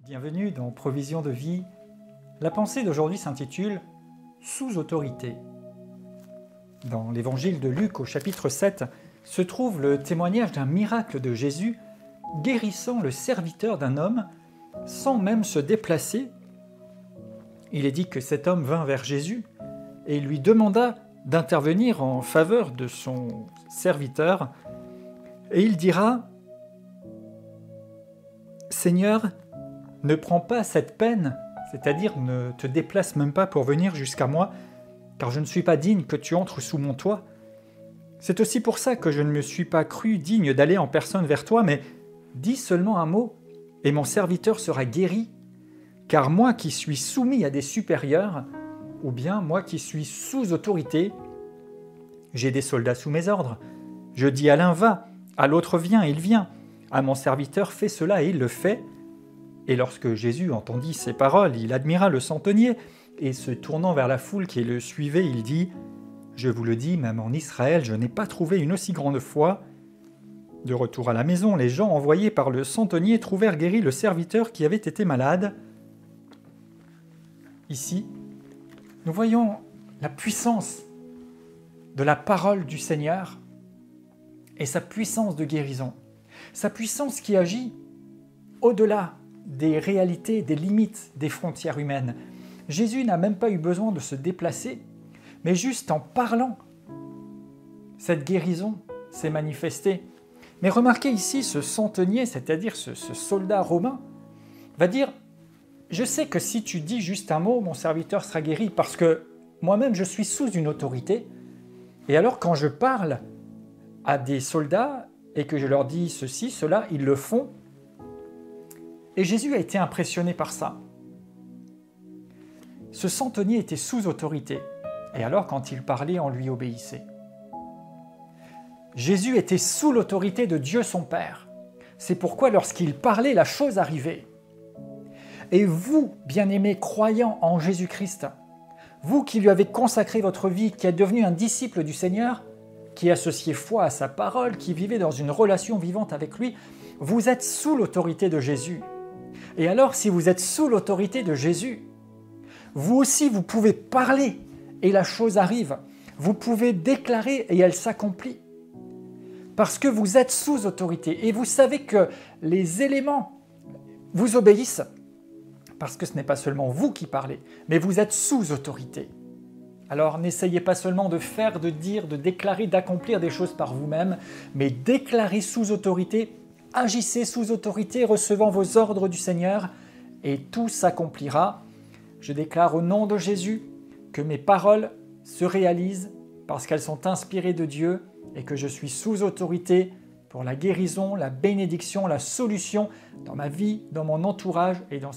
Bienvenue dans Provision de vie. La pensée d'aujourd'hui s'intitule « Sous autorité ». Dans l'évangile de Luc au chapitre 7 se trouve le témoignage d'un miracle de Jésus guérissant le serviteur d'un homme sans même se déplacer. Il est dit que cet homme vint vers Jésus et lui demanda d'intervenir en faveur de son serviteur. Et il dira « Seigneur, ne prends pas cette peine, c'est-à-dire ne te déplace même pas pour venir jusqu'à moi, car je ne suis pas digne que tu entres sous mon toit. C'est aussi pour ça que je ne me suis pas cru digne d'aller en personne vers toi, mais dis seulement un mot, et mon serviteur sera guéri. Car moi qui suis soumis à des supérieurs, ou bien moi qui suis sous autorité, j'ai des soldats sous mes ordres. Je dis à l'un va, à l'autre viens, il vient. À mon serviteur fais cela et il le fait. Et lorsque Jésus entendit ces paroles, il admira le centenier, et se tournant vers la foule qui le suivait, il dit « Je vous le dis, même en Israël, je n'ai pas trouvé une aussi grande foi. » De retour à la maison, les gens envoyés par le centenier trouvèrent guéri le serviteur qui avait été malade. Ici, nous voyons la puissance de la parole du Seigneur et sa puissance de guérison. Sa puissance qui agit au-delà des réalités, des limites, des frontières humaines. Jésus n'a même pas eu besoin de se déplacer, mais juste en parlant, cette guérison s'est manifestée. Mais remarquez ici, ce centenier, c'est-à-dire ce soldat romain, va dire « Je sais que si tu dis juste un mot, mon serviteur sera guéri, parce que moi-même je suis sous une autorité. Et alors quand je parle à des soldats et que je leur dis ceci, cela, ils le font. » Et Jésus a été impressionné par ça. Ce centenier était sous autorité, et alors quand il parlait, on lui obéissait. Jésus était sous l'autorité de Dieu son Père. C'est pourquoi lorsqu'il parlait, la chose arrivait. Et vous, bien-aimés croyants en Jésus-Christ, vous qui lui avez consacré votre vie, qui êtes devenu un disciple du Seigneur, qui associez foi à sa parole, qui vivez dans une relation vivante avec lui, vous êtes sous l'autorité de Jésus. Et alors, si vous êtes sous l'autorité de Jésus, vous aussi, vous pouvez parler et la chose arrive. Vous pouvez déclarer et elle s'accomplit. Parce que vous êtes sous autorité et vous savez que les éléments vous obéissent parce que ce n'est pas seulement vous qui parlez, mais vous êtes sous autorité. Alors n'essayez pas seulement de faire, de dire, de déclarer, d'accomplir des choses par vous-même, mais déclarez sous autorité. Agissez sous autorité, recevant vos ordres du Seigneur, et tout s'accomplira. Je déclare au nom de Jésus que mes paroles se réalisent parce qu'elles sont inspirées de Dieu et que je suis sous autorité pour la guérison, la bénédiction, la solution dans ma vie, dans mon entourage et dans